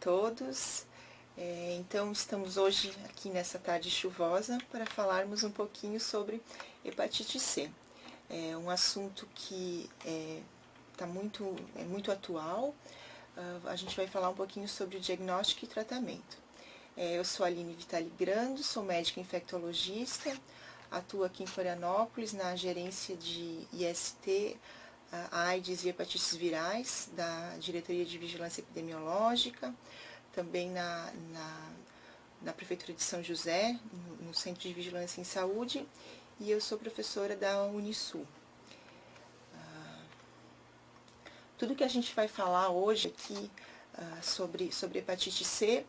todos. Então, estamos hoje aqui nessa tarde chuvosa para falarmos um pouquinho sobre hepatite C. É um assunto que é muito atual. A gente vai falar um pouquinho sobre o diagnóstico e tratamento. Eu sou a Aline Vitali Grando, sou médica infectologista, atuo aqui em Florianópolis na gerência de IST, AIDS e hepatites virais, da Diretoria de Vigilância Epidemiológica, também na Prefeitura de São José, no Centro de Vigilância em Saúde, e eu sou professora da Unisul. Tudo que a gente vai falar hoje aqui sobre hepatite C,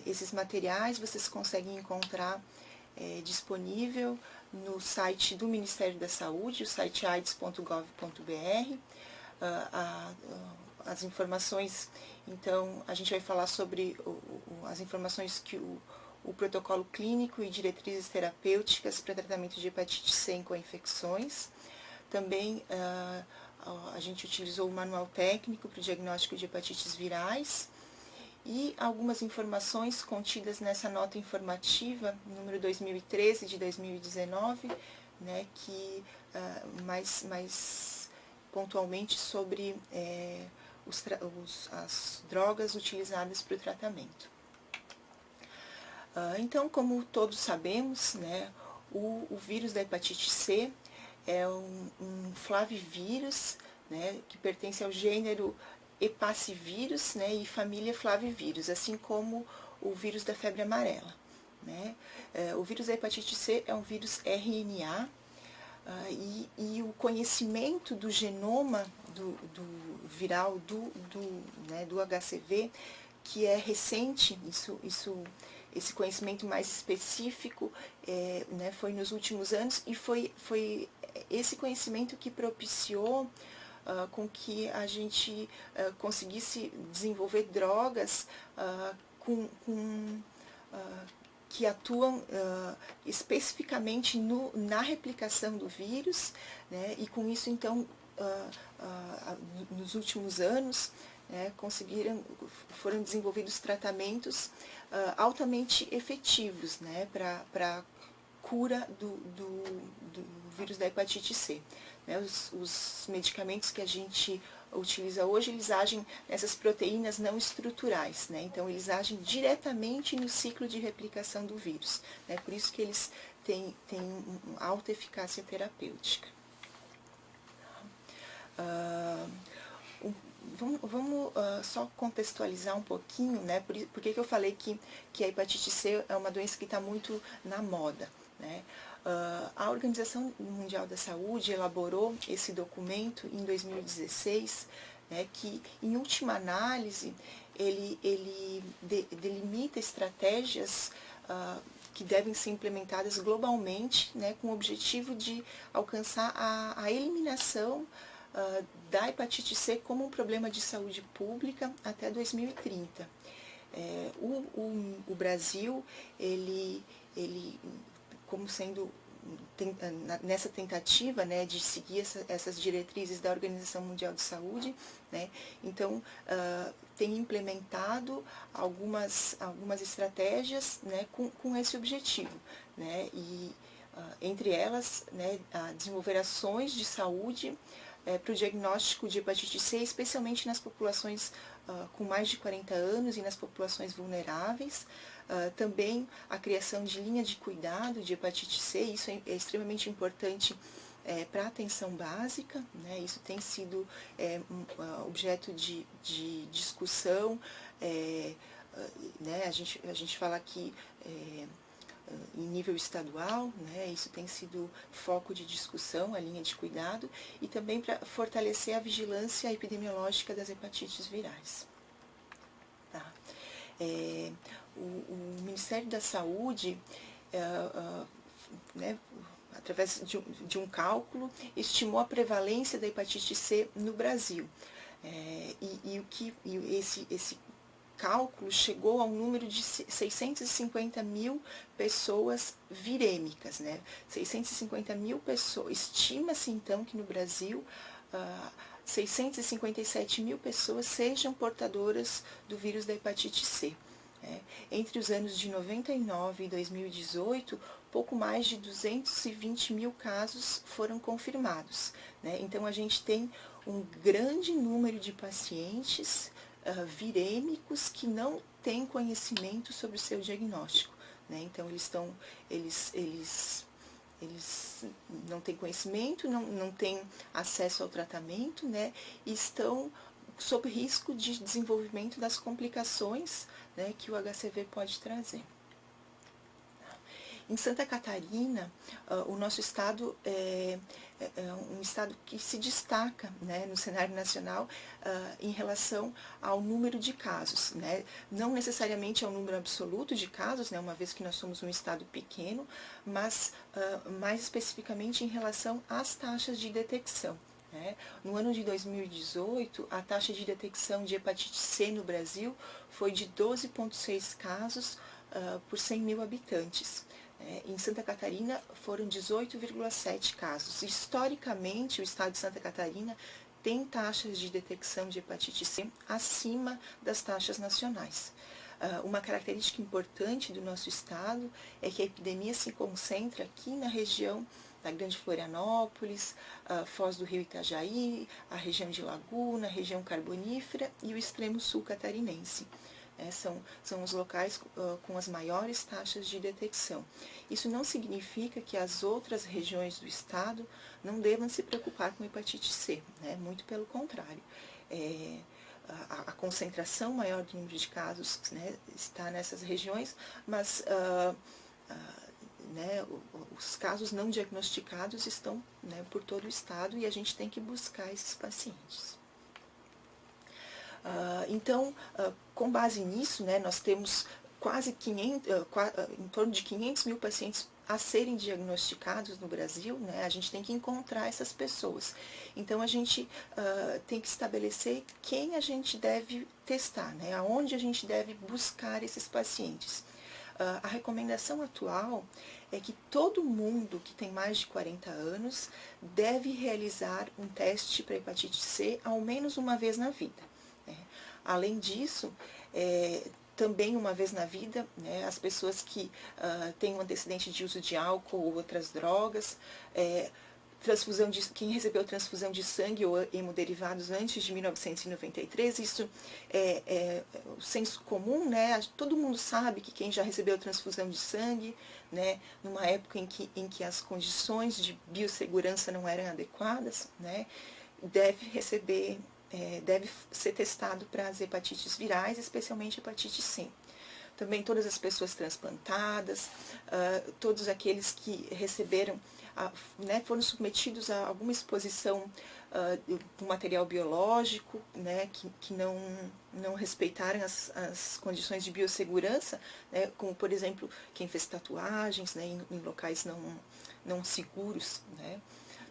esses materiais vocês conseguem encontrar disponível no site do Ministério da Saúde, o site aids.gov.br. As informações, então, a gente vai falar sobre as informações que o protocolo clínico e diretrizes terapêuticas para tratamento de hepatite C em co-infecções. Também a gente utilizou o manual técnico para o diagnóstico de hepatites virais e algumas informações contidas nessa nota informativa, número 2013 de 2019, né, que mais pontualmente sobre as drogas utilizadas para o tratamento. Então, como todos sabemos, né, o vírus da hepatite C é um flavivírus, né, que pertence ao gênero Hepacivírus, né, e família Flavivírus, assim como o vírus da febre amarela, né. O vírus da hepatite C é um vírus RNA, e o conhecimento do genoma do viral do HCV, que é recente, esse conhecimento mais específico né, foi nos últimos anos, e foi esse conhecimento que propiciou com que a gente conseguisse desenvolver drogas que atuam especificamente na replicação do vírus, né, e com isso, então, nos últimos anos, né, foram desenvolvidos tratamentos altamente efetivos, né, para cura do vírus da hepatite C. Né, os medicamentos que a gente utiliza hoje, eles agem nessas proteínas não estruturais, né? Então eles agem diretamente no ciclo de replicação do vírus, né? Por isso que eles têm uma alta eficácia terapêutica. Vamos só contextualizar um pouquinho, né? Por que eu falei que a hepatite C é uma doença que está muito na moda, né? A Organização Mundial da Saúde elaborou esse documento em 2016, né, que, em última análise, ele delimita estratégias que devem ser implementadas globalmente, né, com o objetivo de alcançar a eliminação da hepatite C como um problema de saúde pública até 2030. O Brasil, ele como sendo nessa tentativa, né, de seguir essas diretrizes da Organização Mundial de Saúde, né, então tem implementado algumas estratégias, né, com esse objetivo, né, e entre elas, né, desenvolver ações de saúde para o diagnóstico de hepatite C, especialmente nas populações com mais de 40 anos e nas populações vulneráveis. Também a criação de linha de cuidado de hepatite C, isso é extremamente importante para a atenção básica, né? Isso tem sido objeto de discussão, né? A gente fala aqui em nível estadual, né? Isso tem sido foco de discussão, a linha de cuidado, e também para fortalecer a vigilância epidemiológica das hepatites virais. Tá? O Ministério da Saúde, né, através de um cálculo, estimou a prevalência da hepatite C no Brasil. Esse cálculo chegou ao número de 650 mil pessoas virêmicas, né? 650 mil pessoas. Estima-se, então, que no Brasil 657 mil pessoas sejam portadoras do vírus da hepatite C. Entre os anos de 99 e 2018, pouco mais de 220 mil casos foram confirmados. Então, a gente tem um grande número de pacientes virêmicos que não têm conhecimento sobre o seu diagnóstico. Então, eles não têm conhecimento, não têm acesso ao tratamento, e estão sob risco de desenvolvimento das complicações, que o HCV pode trazer. Em Santa Catarina, o nosso estado é um estado que se destaca, no cenário nacional em relação ao número de casos. Não necessariamente ao número absoluto de casos, uma vez que nós somos um estado pequeno, mas mais especificamente em relação às taxas de detecção. No ano de 2018, a taxa de detecção de hepatite C no Brasil foi de 12,6 casos por 100 mil habitantes. Em Santa Catarina foram 18,7 casos. Historicamente, o estado de Santa Catarina tem taxas de detecção de hepatite C acima das taxas nacionais. Uma característica importante do nosso estado é que a epidemia se concentra aqui na região da Grande Florianópolis, Foz do Rio Itajaí, a região de Laguna, a região carbonífera e o extremo sul catarinense. São os locais com as maiores taxas de detecção. Isso não significa que as outras regiões do estado não devam se preocupar com hepatite C, muito pelo contrário. A concentração maior do número de casos está nessas regiões, mas os casos não diagnosticados estão por todo o estado e a gente tem que buscar esses pacientes. Então, com base nisso, nós temos quase em torno de 500 mil pacientes a serem diagnosticados no Brasil. A gente tem que encontrar essas pessoas. Então, a gente tem que estabelecer quem a gente deve testar, aonde a gente deve buscar esses pacientes. A recomendação atual é que todo mundo que tem mais de 40 anos deve realizar um teste para hepatite C ao menos uma vez na vida. Além disso, também uma vez na vida, as pessoas que têm um antecedente de uso de álcool ou outras drogas, quem recebeu transfusão de sangue ou hemoderivados antes de 1993, isso é o senso comum, todo mundo sabe que quem já recebeu transfusão de sangue, numa época em que as condições de biossegurança não eram adequadas, deve ser testado para as hepatites virais, especialmente hepatite C. Também todas as pessoas transplantadas, todos aqueles que receberam, foram submetidos a alguma exposição do material biológico, que não respeitaram as condições de biossegurança, como, por exemplo, quem fez tatuagens em locais não seguros.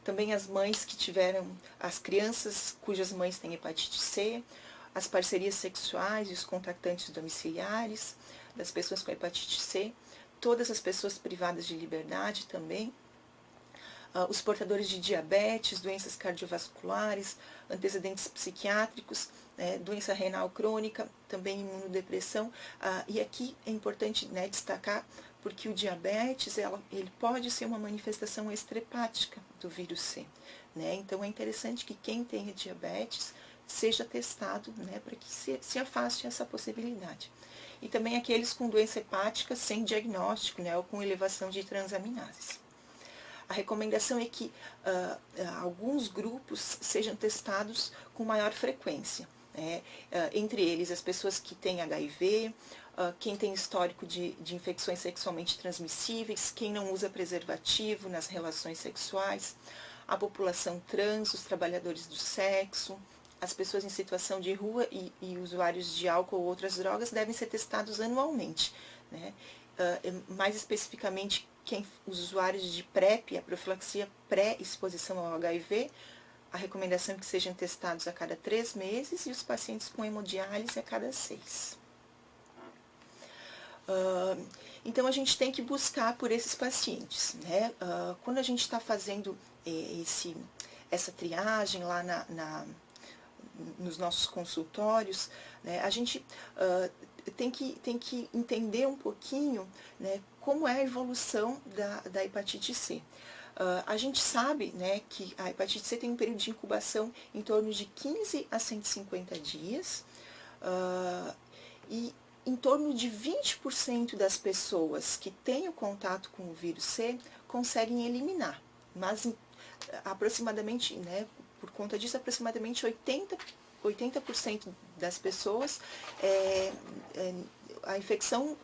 Também as mães que tiveram, as crianças cujas mães têm hepatite C, as parcerias sexuais e os contactantes domiciliares das pessoas com hepatite C, todas as pessoas privadas de liberdade também, os portadores de diabetes, doenças cardiovasculares, antecedentes psiquiátricos, doença renal crônica, também imunodepressão. E aqui é importante destacar porque o diabetes ele pode ser uma manifestação extrahepática do vírus C. Então é interessante que quem tenha diabetes seja testado, para que se afaste essa possibilidade. E também aqueles com doença hepática sem diagnóstico, ou com elevação de transaminases. A recomendação é que alguns grupos sejam testados com maior frequência, entre eles as pessoas que têm HIV, quem tem histórico de infecções sexualmente transmissíveis, quem não usa preservativo nas relações sexuais, a população trans, os trabalhadores do sexo, as pessoas em situação de rua e usuários de álcool ou outras drogas devem ser testados anualmente. Mais especificamente, os usuários de PrEP, a profilaxia pré-exposição ao HIV, a recomendação é que sejam testados a cada 3 meses e os pacientes com hemodiálise a cada 6. Então, a gente tem que buscar por esses pacientes. Quando a gente está fazendo essa triagem lá nos nossos consultórios, né, a gente tem que entender um pouquinho, né, como é a evolução da hepatite C. A gente sabe, né, que a hepatite C tem um período de incubação em torno de 15 a 150 dias, e em torno de 20% das pessoas que têm o contato com o vírus C conseguem eliminar, mas aproximadamente, né, por conta disso, aproximadamente 80% das pessoas a infecção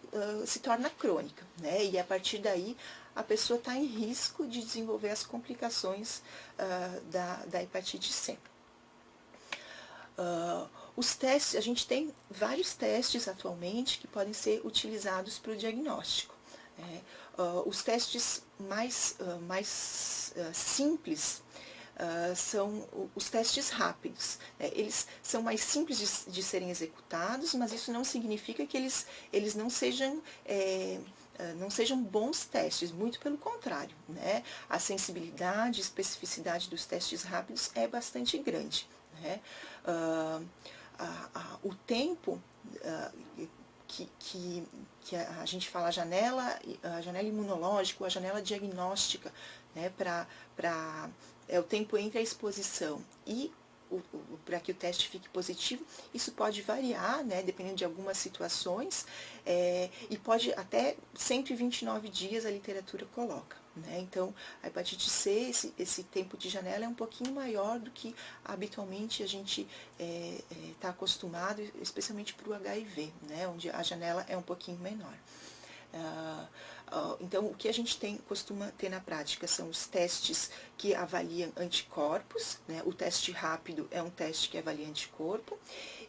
se torna crônica, né, e a partir daí a pessoa está em risco de desenvolver as complicações da hepatite C. Os testes, a gente tem vários testes atualmente que podem ser utilizados para o diagnóstico. Os testes mais simples são os testes rápidos. Eles são mais simples de serem executados, mas isso não significa que eles não sejam bons testes, muito pelo contrário, né? A sensibilidade e especificidade dos testes rápidos é bastante grande, né? O tempo que a gente fala a janela imunológica, a janela diagnóstica, né, é o tempo entre a exposição e para que o teste fique positivo, isso pode variar, né, dependendo de algumas situações, e pode até 129 dias a literatura coloca. Né? Então, a hepatite C, esse tempo de janela é um pouquinho maior do que habitualmente a gente está acostumado, especialmente para o HIV, né? Onde a janela é um pouquinho menor. Então, o que a gente costuma ter na prática são os testes que avaliam anticorpos, né? O teste rápido é um teste que avalia anticorpo,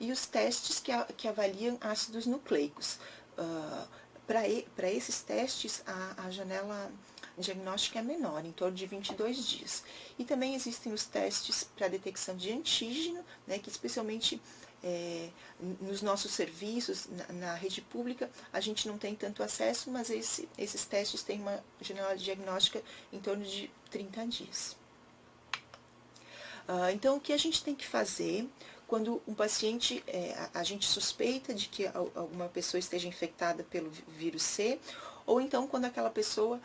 e os testes que avaliam ácidos nucleicos. Para esses testes, a janela diagnóstica é menor, em torno de 22 dias. E também existem os testes para detecção de antígeno, né, que especialmente nos nossos serviços, na rede pública, a gente não tem tanto acesso, mas esses testes têm uma janela diagnóstica em torno de 30 dias. Então, o que a gente tem que fazer quando um paciente, a gente suspeita de que alguma pessoa esteja infectada pelo vírus C, ou então quando aquela pessoa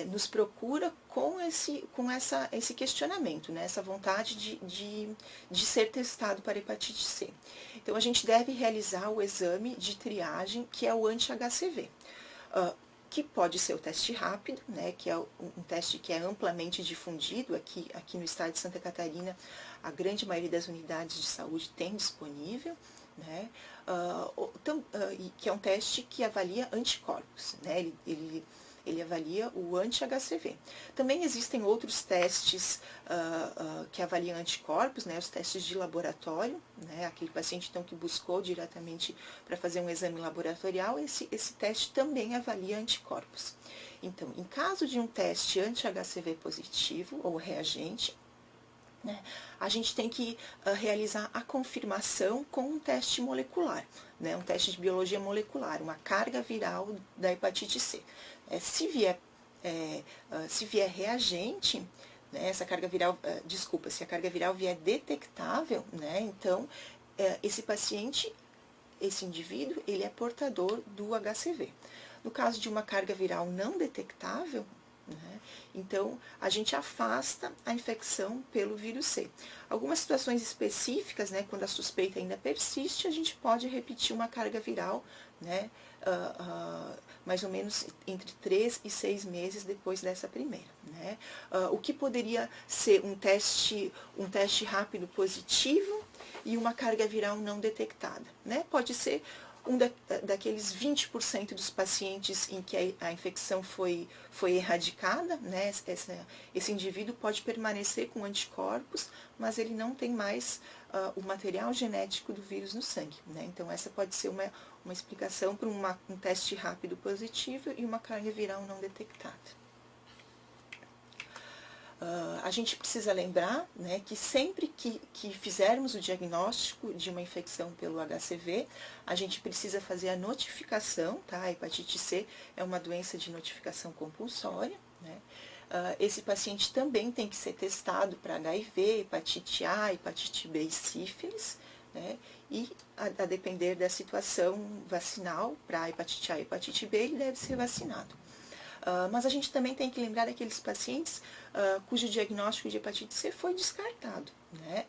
nos procura com esse questionamento, né, essa vontade de ser testado para hepatite C. Então, a gente deve realizar o exame de triagem, que é o anti-HCV, que pode ser o teste rápido, né, que é um teste que é amplamente difundido aqui no estado de Santa Catarina. A grande maioria das unidades de saúde tem disponível, né, que é um teste que avalia anticorpos, né, ele avalia o anti-HCV. Também existem outros testes que avaliam anticorpos, né, os testes de laboratório, né, aquele paciente então que buscou diretamente para fazer um exame laboratorial, esse teste também avalia anticorpos. Então, em caso de um teste anti-HCV positivo ou reagente, né, a gente tem que realizar a confirmação com um teste molecular, né, um teste de biologia molecular, uma carga viral da hepatite C. Se vier reagente, né, essa carga viral, se a carga viral vier detectável, né, então esse paciente, esse indivíduo, ele é portador do HCV. No caso de uma carga viral não detectável, né, então a gente afasta a infecção pelo vírus C. Algumas situações específicas, né, quando a suspeita ainda persiste, a gente pode repetir uma carga viral, né, mais ou menos entre 3 e 6 meses depois dessa primeira. Né? O que poderia ser um teste rápido positivo e uma carga viral não detectada. Né? Pode ser daqueles 20% dos pacientes em que a infecção foi erradicada, né? Esse indivíduo pode permanecer com anticorpos, mas ele não tem mais o material genético do vírus no sangue. Né? Então, essa pode ser uma explicação para um teste rápido positivo e uma carga viral não detectada. A gente precisa lembrar, né, que sempre que fizermos o diagnóstico de uma infecção pelo HCV, a gente precisa fazer a notificação, tá? A hepatite C é uma doença de notificação compulsória, né? esse paciente também tem que ser testado para HIV, hepatite A, hepatite B e sífilis, né? E a depender da situação vacinal, para hepatite A e hepatite B, ele deve ser vacinado. Mas a gente também tem que lembrar daqueles pacientes cujo diagnóstico de hepatite C foi descartado, né?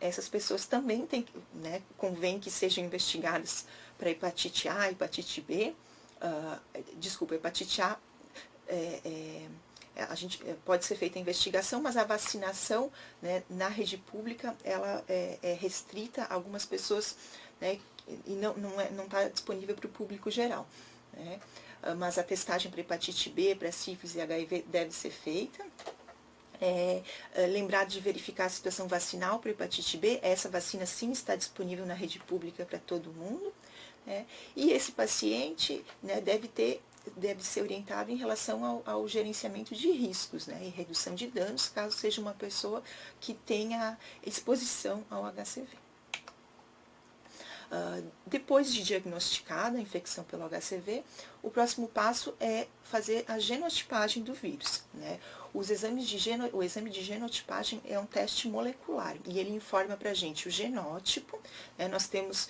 Essas pessoas também têm, né, convém que sejam investigadas para hepatite A, hepatite B, hepatite A, a gente pode ser feita a investigação, mas a vacinação, né, na rede pública, ela é restrita a algumas pessoas, né, e não está disponível para o público geral, né? Mas a testagem para hepatite B, para sífilis e HIV deve ser feita. Lembrar de verificar a situação vacinal para hepatite B, essa vacina sim está disponível na rede pública para todo mundo, né? E esse paciente, né, deve ser orientado em relação ao gerenciamento de riscos, né, e redução de danos, caso seja uma pessoa que tenha exposição ao HCV. Depois de diagnosticada a infecção pelo HCV, o próximo passo é fazer a genotipagem do vírus, né? O exame de genotipagem é um teste molecular e ele informa para a gente o genótipo, né? Nós temos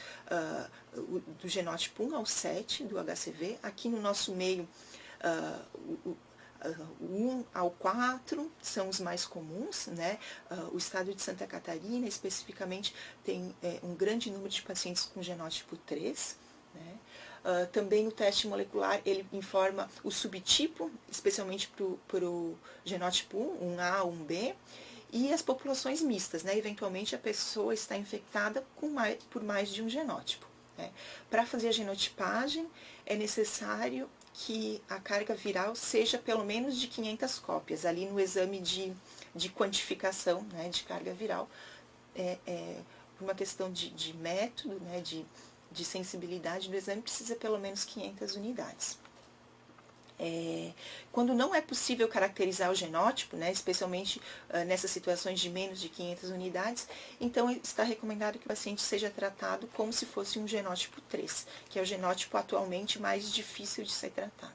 do genótipo 1 ao 7 do HCV, aqui no nosso meio o 1 ao 4 são os mais comuns, né? O estado de Santa Catarina, especificamente, tem um grande número de pacientes com genótipo 3, né? Também o teste molecular, ele informa o subtipo, especialmente para o genótipo 1, 1A, 1B, e as populações mistas, né? Eventualmente a pessoa está infectada por mais de um genótipo, né? Para fazer a genotipagem, é necessário que a carga viral seja pelo menos de 500 cópias, ali no exame de quantificação, né, de carga viral, por uma questão de método, né, de sensibilidade do exame, precisa pelo menos 500 unidades. Quando não é possível caracterizar o genótipo, né, especialmente nessas situações de menos de 500 unidades, então está recomendado que o paciente seja tratado como se fosse um genótipo 3, que é o genótipo atualmente mais difícil de ser tratado.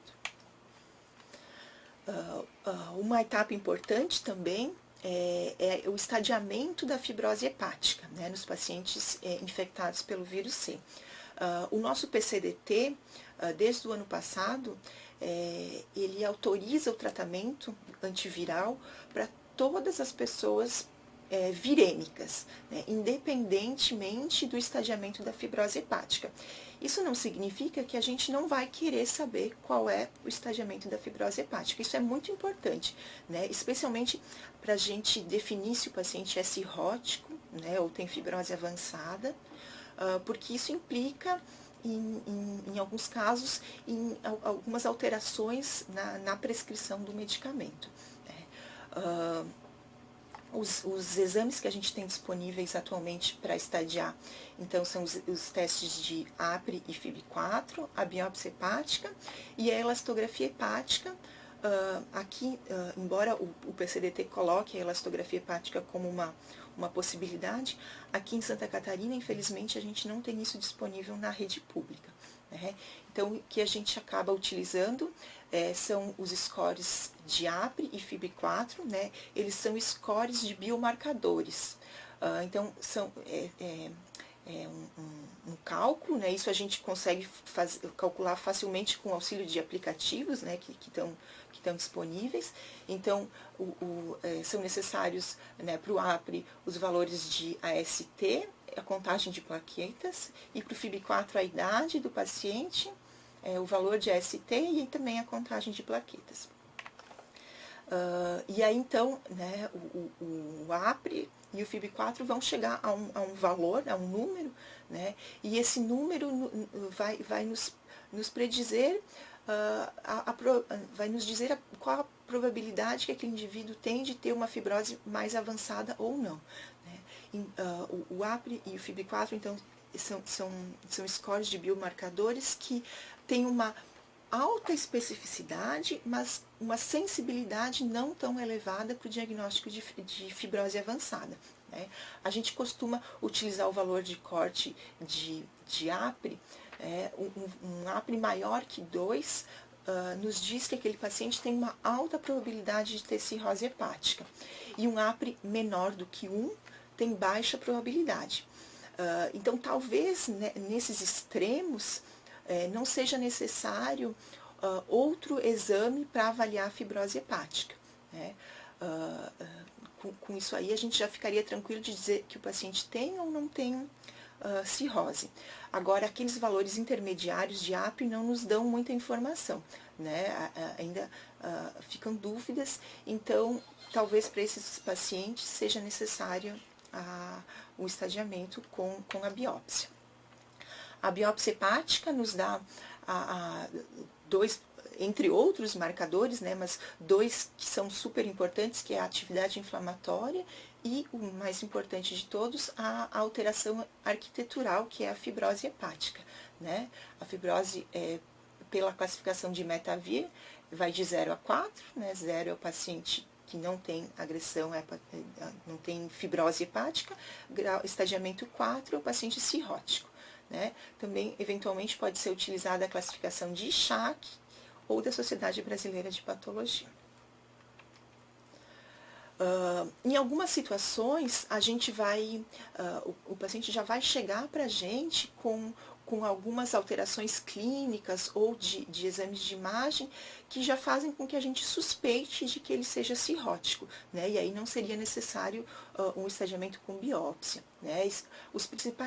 Uma etapa importante também é o estadiamento da fibrose hepática, né, nos pacientes infectados pelo vírus C. O nosso PCDT, desde o ano passado, ele autoriza o tratamento antiviral para todas as pessoas virêmicas, né, independentemente do estadiamento da fibrose hepática. Isso não significa que a gente não vai querer saber qual é o estadiamento da fibrose hepática. Isso é muito importante, né, especialmente para a gente definir se o paciente é cirrótico, né, ou tem fibrose avançada, porque isso implica, em alguns casos, em algumas alterações na prescrição do medicamento. Os exames que a gente tem disponíveis atualmente para estadiar, então, são os testes de APRE e FIB4, a biópsia hepática e a elastografia hepática. Aqui, embora o PCDT coloque a elastografia hepática como uma possibilidade, aqui em Santa Catarina, infelizmente, a gente não tem isso disponível na rede pública, né? Então, o que a gente acaba utilizando são os scores de APRE e FIB4, né? Eles são scores de biomarcadores. Então, são um cálculo, né? Isso a gente consegue calcular facilmente com o auxílio de aplicativos, né, que estão disponíveis. Então, são necessários, né, para o APRE os valores de AST, a contagem de plaquetas, e para o FIB4 a idade do paciente, o valor de AST e também a contagem de plaquetas. E aí, então, né, o APRE e o FIB4 vão chegar a um valor, a um número, né, e esse número vai nos predizer, vai nos dizer qual a probabilidade que aquele indivíduo tem de ter uma fibrose mais avançada ou não, né. O APRE e o FIB4, então, são scores de biomarcadores que têm uma alta especificidade, mas uma sensibilidade não tão elevada para o diagnóstico de fibrose avançada, né. A gente costuma utilizar o valor de corte de APRE, um APRE maior que 2, nos diz que aquele paciente tem uma alta probabilidade de ter cirrose hepática. E um APRE menor do que 1 tem baixa probabilidade. Então, talvez, né, nesses extremos, não seja necessário outro exame para avaliar a fibrose hepática, né? Com isso aí, a gente já ficaria tranquilo de dizer que o paciente tem ou não tem cirrose. Agora, aqueles valores intermediários de APRE não nos dão muita informação, né? Ainda ficam dúvidas, então, talvez para esses pacientes seja necessário o estadiamento com a biópsia. A biópsia hepática nos dá dois, entre outros marcadores, né, mas dois que são super importantes, que é a atividade inflamatória e, o mais importante de todos, a alteração arquitetural, que é a fibrose hepática, né? A fibrose, pela classificação de Metavir, vai de 0 a 4, né? 0 é o paciente que não tem agressão, não tem fibrose hepática, estadiamento 4 é o paciente cirrótico, né? Também, eventualmente, pode ser utilizada a classificação de Schack ou da Sociedade Brasileira de Patologia. Em algumas situações, a gente vai, o paciente já vai chegar para a gente com algumas alterações clínicas ou de exames de imagem que já fazem com que a gente suspeite de que ele seja cirrótico, né? E aí não seria necessário um estadiamento com biópsia, né?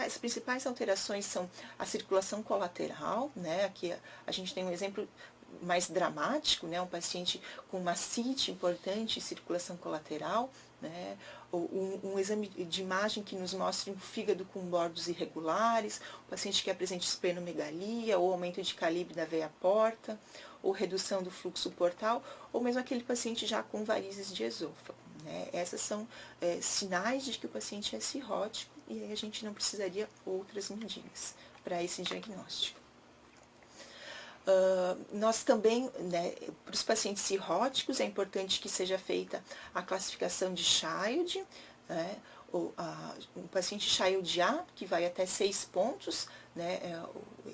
As principais alterações são a circulação colateral, né? Aqui a gente tem um exemplo mais dramático, né? Um paciente com uma CIT importante e circulação colateral, né? Um exame de imagem que nos mostre um fígado com bordos irregulares, um paciente que apresente esplenomegalia, ou aumento de calibre da veia porta, ou redução do fluxo portal, ou mesmo aquele paciente já com varizes de esôfago, né? Essas são sinais de que o paciente é cirrótico e aí a gente não precisaria outras medidas para esse diagnóstico. Nós também, né, para os pacientes cirróticos, é importante que seja feita a classificação de Child, né, um paciente Child A, que vai até 6 pontos, né,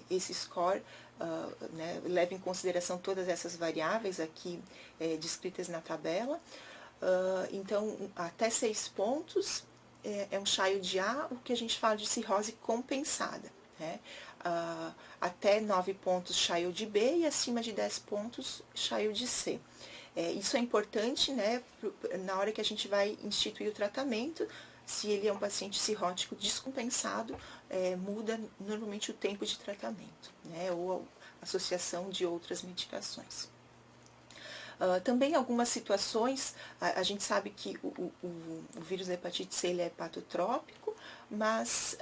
esse score né, leva em consideração todas essas variáveis aqui descritas na tabela. Então, até 6 pontos é um Child A, o que a gente fala de cirrose compensada, né? Até 9 pontos Child B e acima de 10 pontos Child C. Isso é importante, né, na hora que a gente vai instituir o tratamento. Se ele é um paciente cirrótico descompensado, muda normalmente o tempo de tratamento, né, ou a associação de outras medicações. Também em algumas situações, a gente sabe que o vírus da hepatite C ele é hepatotrópico, mas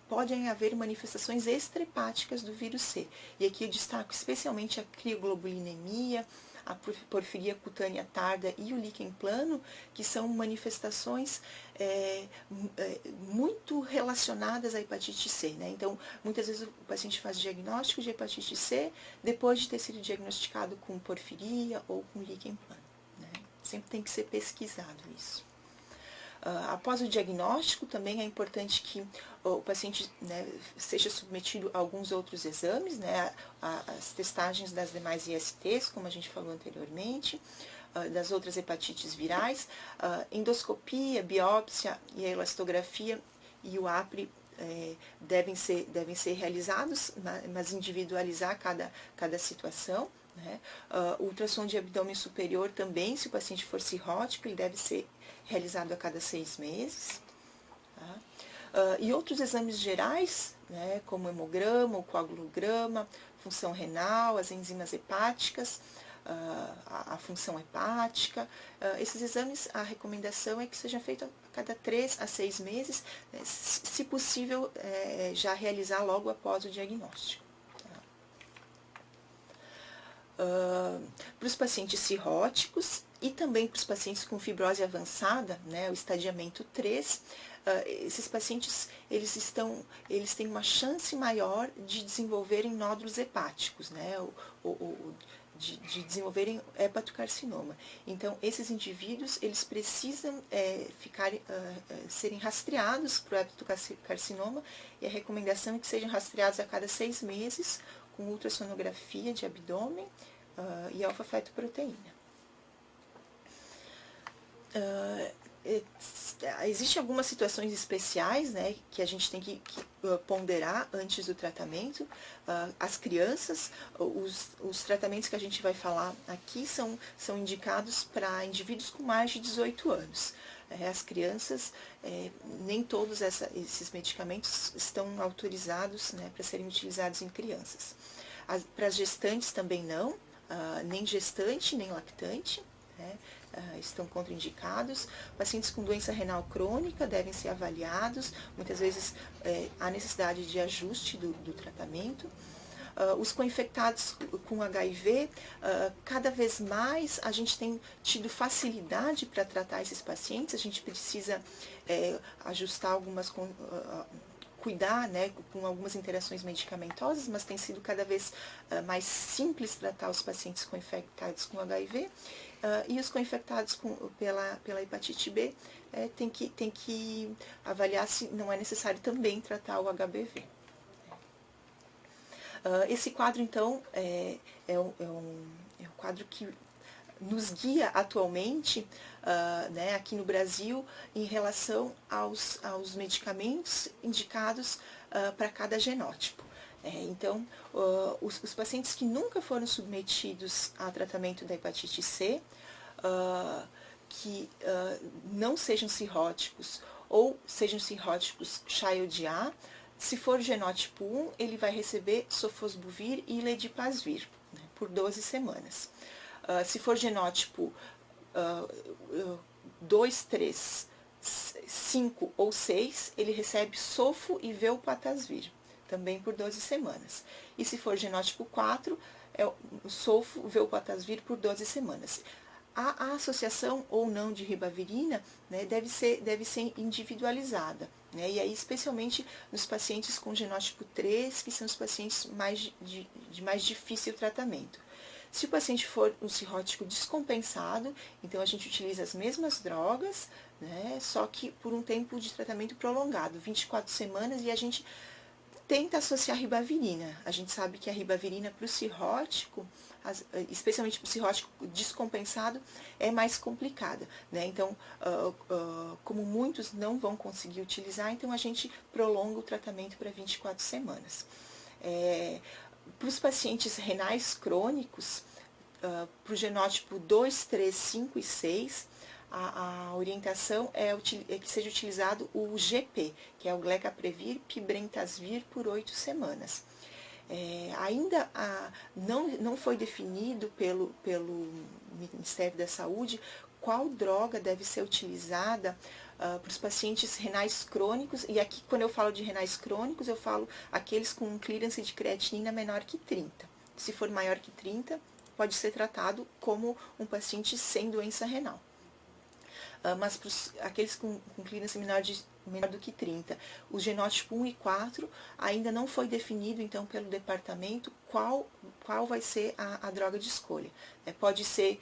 podem haver manifestações extrahepáticas do vírus C. E aqui eu destaco especialmente a crioglobulinemia, a porfiria cutânea tarda e o líquen plano, que são manifestações muito relacionadas à hepatite C, né? Então, muitas vezes o paciente faz diagnóstico de hepatite C depois de ter sido diagnosticado com porfiria ou com líquen plano, né? Sempre tem que ser pesquisado isso. Após o diagnóstico, também é importante que o paciente, né, seja submetido a alguns outros exames, né, as testagens das demais ISTs, como a gente falou anteriormente, das outras hepatites virais, endoscopia, biópsia e a elastografia e o APRE devem ser realizados, mas individualizar cada situação, né? Ultrassom de abdômen superior também, se o paciente for cirrótico, ele deve ser realizado a cada 6 meses. Tá? E outros exames gerais, né, como hemograma, o coagulograma, função renal, as enzimas hepáticas, a função hepática. Esses exames, a recomendação é que seja feito a cada 3 a 6 meses, né, se possível, já realizar logo após o diagnóstico. Para os pacientes cirróticos e também para os pacientes com fibrose avançada, né, o estadiamento 3, esses pacientes eles têm uma chance maior de desenvolverem nódulos hepáticos, né, de desenvolverem hepatocarcinoma. Então, esses indivíduos eles precisam serem rastreados para o hepatocarcinoma, e a recomendação é que sejam rastreados a cada 6 meses com ultrassonografia de abdômen e alfa-fetoproteína. Existem algumas situações especiais, né, que a gente tem que ponderar antes do tratamento. As crianças, os tratamentos que a gente vai falar aqui são indicados para indivíduos com mais de 18 anos. As crianças, nem todos esses medicamentos estão autorizados, né, para serem utilizados em crianças. Para as gestantes também não, nem gestante, nem lactante, né, estão contraindicados. Pacientes com doença renal crônica devem ser avaliados, muitas vezes há necessidade de ajuste do tratamento. Os co-infectados com HIV, cada vez mais a gente tem tido facilidade para tratar esses pacientes, a gente precisa ajustar algumas cuidar, né, com algumas interações medicamentosas, mas tem sido cada vez mais simples tratar os pacientes co-infectados com HIV. E os co-infectados pela hepatite B tem que avaliar se não é necessário também tratar o HBV. Esse quadro, então, é um quadro que nos guia atualmente, né, aqui no Brasil, em relação aos medicamentos indicados para cada genótipo. Então, os pacientes que nunca foram submetidos a tratamento da hepatite C, que não sejam cirróticos ou sejam cirróticos Child A, se for genótipo 1, ele vai receber sofosbuvir e ledipasvir, né, por 12 semanas. Se for genótipo 2, 3, 5 ou 6, ele recebe sofo e velpatasvir, também por 12 semanas. E se for genótipo 4, é o sofo, velpatasvir por 12 semanas. A associação ou não de ribavirina, né, deve ser individualizada, né, e aí especialmente nos pacientes com genótipo 3, que são os pacientes de mais difícil tratamento. Se o paciente for um cirrótico descompensado, então a gente utiliza as mesmas drogas, né, só que por um tempo de tratamento prolongado, 24 semanas, e a gente tenta associar a ribavirina. A gente sabe que a ribavirina para o cirrótico, especialmente para o cirrótico descompensado, é mais complicada, né? Então, como muitos não vão conseguir utilizar, então a gente prolonga o tratamento para 24 semanas. Para os pacientes renais crônicos, para o genótipo 2, 3, 5 e 6, a orientação é que seja utilizado o GP, que é o Glecaprevir Pibrentasvir por 8 semanas. Ainda não foi definido pelo Ministério da Saúde qual droga deve ser utilizada para os pacientes renais crônicos, e aqui quando eu falo de renais crônicos, eu falo aqueles com um clearance de creatinina menor que 30. Se for maior que 30, pode ser tratado como um paciente sem doença renal. Mas para aqueles com clearance menor do que 30, o genótipo 1 e 4 ainda não foi definido, então, pelo departamento qual vai ser a droga de escolha. Pode ser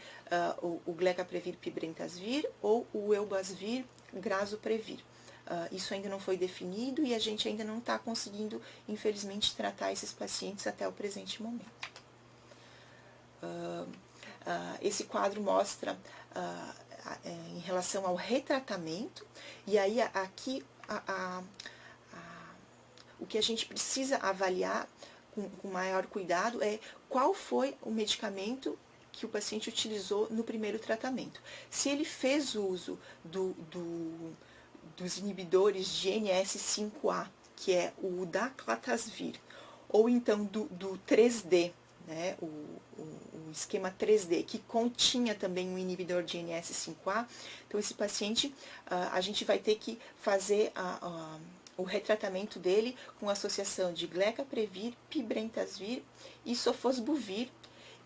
o Glecaprevir Pibrentasvir ou o Eubasvir Grazoprevir. Isso ainda não foi definido e a gente ainda não está conseguindo, infelizmente, tratar esses pacientes até o presente momento. Esse quadro mostra em relação ao retratamento, e aí aqui o que a gente precisa avaliar com maior cuidado é qual foi o medicamento que o paciente utilizou no primeiro tratamento. Se ele fez uso dos inibidores de NS5A, que é o Daclatasvir, ou então do 3D, né, o esquema 3D, que continha também um inibidor de NS5A, então esse paciente, a gente vai ter que fazer o retratamento dele com associação de Glecaprevir, Pibrentasvir e Sofosbuvir,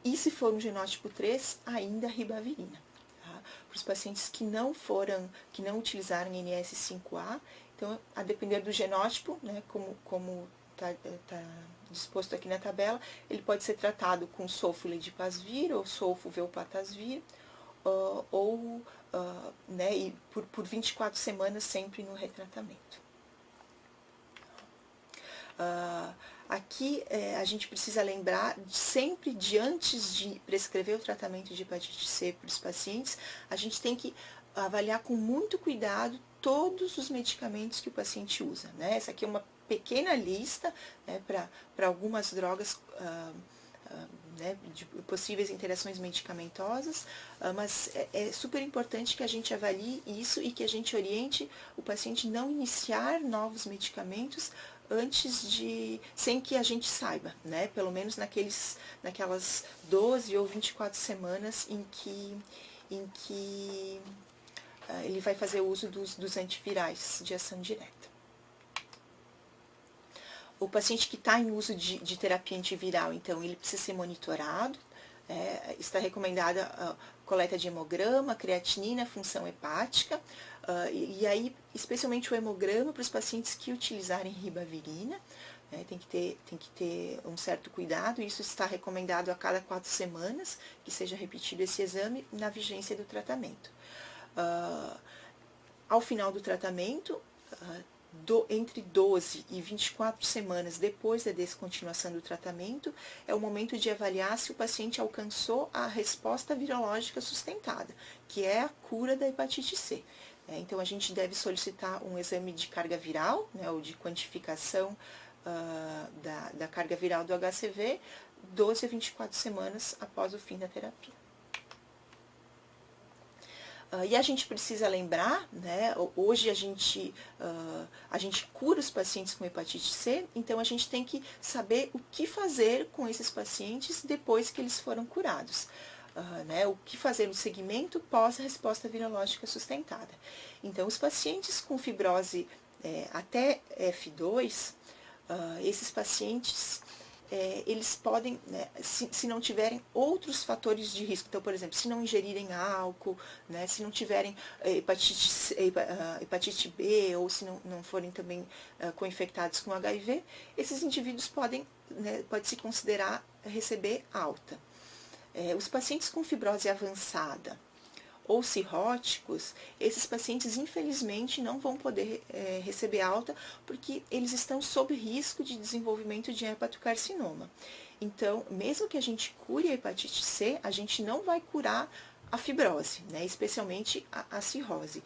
e se for um genótipo 3, ainda ribavirina. Tá? Para os pacientes que não utilizaram NS5A, então, a depender do genótipo, né, como está disposto aqui na tabela, ele pode ser tratado com sulfoledipasvir ou sulfovelpatasvir, né, e por 24 semanas sempre no retratamento. Aqui a gente precisa lembrar sempre de antes de prescrever o tratamento de hepatite C para os pacientes, a gente tem que avaliar com muito cuidado todos os medicamentos que o paciente usa, né? Essa aqui é uma pequena lista, né, para algumas drogas né, de possíveis interações medicamentosas, mas é super importante que a gente avalie isso e que a gente oriente o paciente não iniciar novos medicamentos antes de, sem que a gente saiba, né, pelo menos naquelas 12 ou 24 semanas em que ele vai fazer uso dos antivirais de ação direta. O paciente que está em uso de terapia antiviral, então, ele precisa ser monitorado, está recomendada a coleta de hemograma, creatinina, função hepática, e aí, especialmente o hemograma para os pacientes que utilizarem ribavirina, tem que ter um certo cuidado, isso está recomendado a cada 4 semanas, que seja repetido esse exame na vigência do tratamento. Ao final do tratamento, entre 12 e 24 semanas depois da descontinuação do tratamento, é o momento de avaliar se o paciente alcançou a resposta virológica sustentada, que é a cura da hepatite C. Então, a gente deve solicitar um exame de carga viral, né, ou de quantificação da carga viral do HCV, 12 a 24 semanas após o fim da terapia. E a gente precisa lembrar, né, hoje a gente cura os pacientes com hepatite C, então a gente tem que saber o que fazer com esses pacientes depois que eles foram curados. Né, o que fazer no segmento pós-resposta virológica sustentada. Então, os pacientes com fibrose até F2, esses pacientes eles podem, né, se não tiverem outros fatores de risco, então, por exemplo, se não ingerirem álcool, né, se não tiverem hepatite B, ou se não forem também co-infectados com HIV, esses indivíduos pode se considerar receber alta. Os pacientes com fibrose avançada ou cirróticos, esses pacientes infelizmente não vão poder receber alta porque eles estão sob risco de desenvolvimento de hepatocarcinoma. Então, mesmo que a gente cure a hepatite C, a gente não vai curar a fibrose, né, especialmente a cirrose.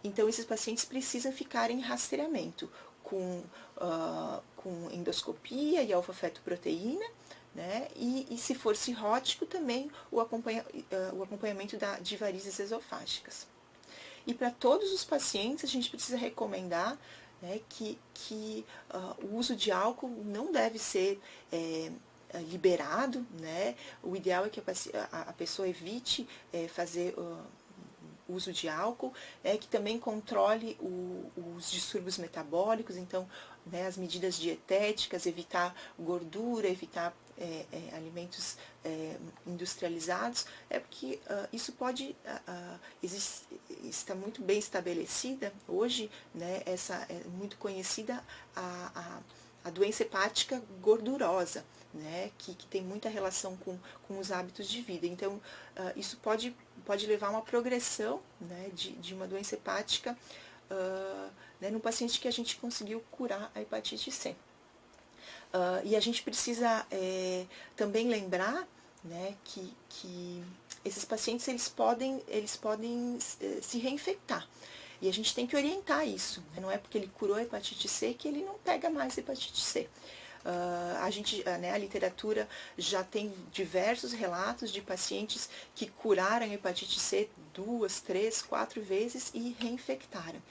Então, esses pacientes precisam ficar em rastreamento com endoscopia e alfa-fetoproteína, né? E se for cirrótico, também o acompanhamento de varizes esofágicas. E para todos os pacientes, a gente precisa recomendar, né, que o uso de álcool não deve ser liberado, né? O ideal é que a pessoa evite fazer uso de álcool, que também controle os distúrbios metabólicos, então, né, as medidas dietéticas, evitar gordura, evitar alimentos industrializados, porque isso pode, está muito bem estabelecida hoje, né, essa é muito conhecida a doença hepática gordurosa, né, que tem muita relação com os hábitos de vida. Então, isso pode levar a uma progressão, né, de uma doença hepática né, no paciente que a gente conseguiu curar a hepatite C. E a gente precisa também lembrar, né, que esses pacientes eles podem se reinfectar. E a gente tem que orientar isso. Né? Não é porque ele curou a hepatite C que ele não pega mais hepatite C. A literatura já tem diversos relatos de pacientes que curaram a hepatite C 2, 3, 4 vezes e reinfectaram.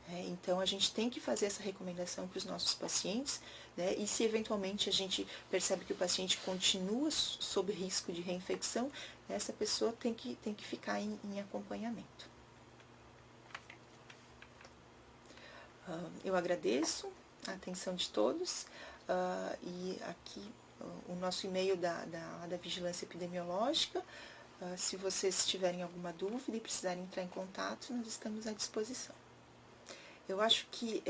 Então, a gente tem que fazer essa recomendação para os nossos pacientes, né? E se eventualmente a gente percebe que o paciente continua sob risco de reinfecção, essa pessoa tem que ficar em acompanhamento. Eu agradeço a atenção de todos e aqui o nosso e-mail da Vigilância Epidemiológica. Se vocês tiverem alguma dúvida e precisarem entrar em contato, nós estamos à disposição. Eu acho que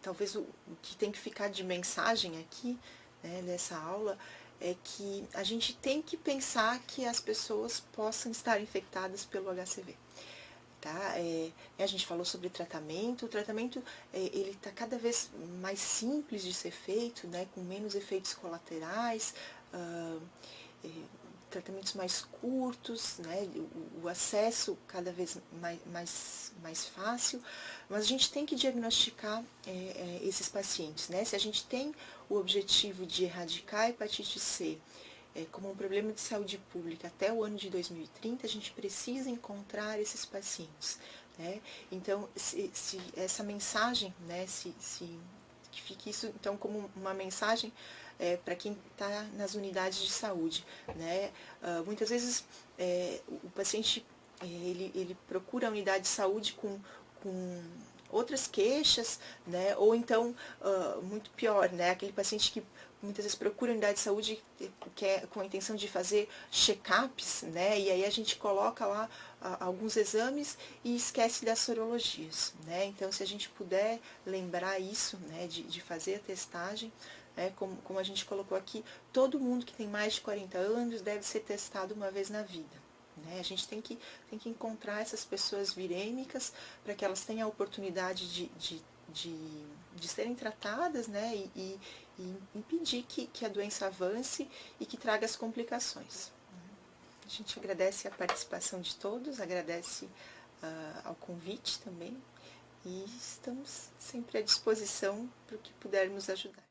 talvez o que tem que ficar de mensagem aqui, né, dessa aula é que a gente tem que pensar que as pessoas possam estar infectadas pelo HCV. tá? A gente falou sobre tratamento, o tratamento ele está cada vez mais simples de ser feito, né? Com menos efeitos colaterais, tratamentos mais curtos, né? O acesso cada vez mais fácil, mas a gente tem que diagnosticar esses pacientes, né? Se a gente tem o objetivo de erradicar a hepatite C como um problema de saúde pública até o ano de 2030, a gente precisa encontrar esses pacientes, né? Então, se essa mensagem, né, que fique isso então como uma mensagem para quem está nas unidades de saúde, né? Muitas vezes o paciente ele procura a unidade de saúde com outras queixas, né? Ou então, muito pior, né? Aquele paciente que muitas vezes procura a unidade de saúde com a intenção de fazer check-ups, né? E aí a gente coloca lá alguns exames e esquece das sorologias, né? Então, se a gente puder lembrar isso, né, de fazer a testagem, como a gente colocou aqui, todo mundo que tem mais de 40 anos deve ser testado uma vez na vida. Né? A gente tem que encontrar essas pessoas virêmicas para que elas tenham a oportunidade de serem tratadas, né? E impedir que a doença avance e que traga as complicações. A gente agradece a participação de todos, agradece ao convite também e estamos sempre à disposição para o que pudermos ajudar.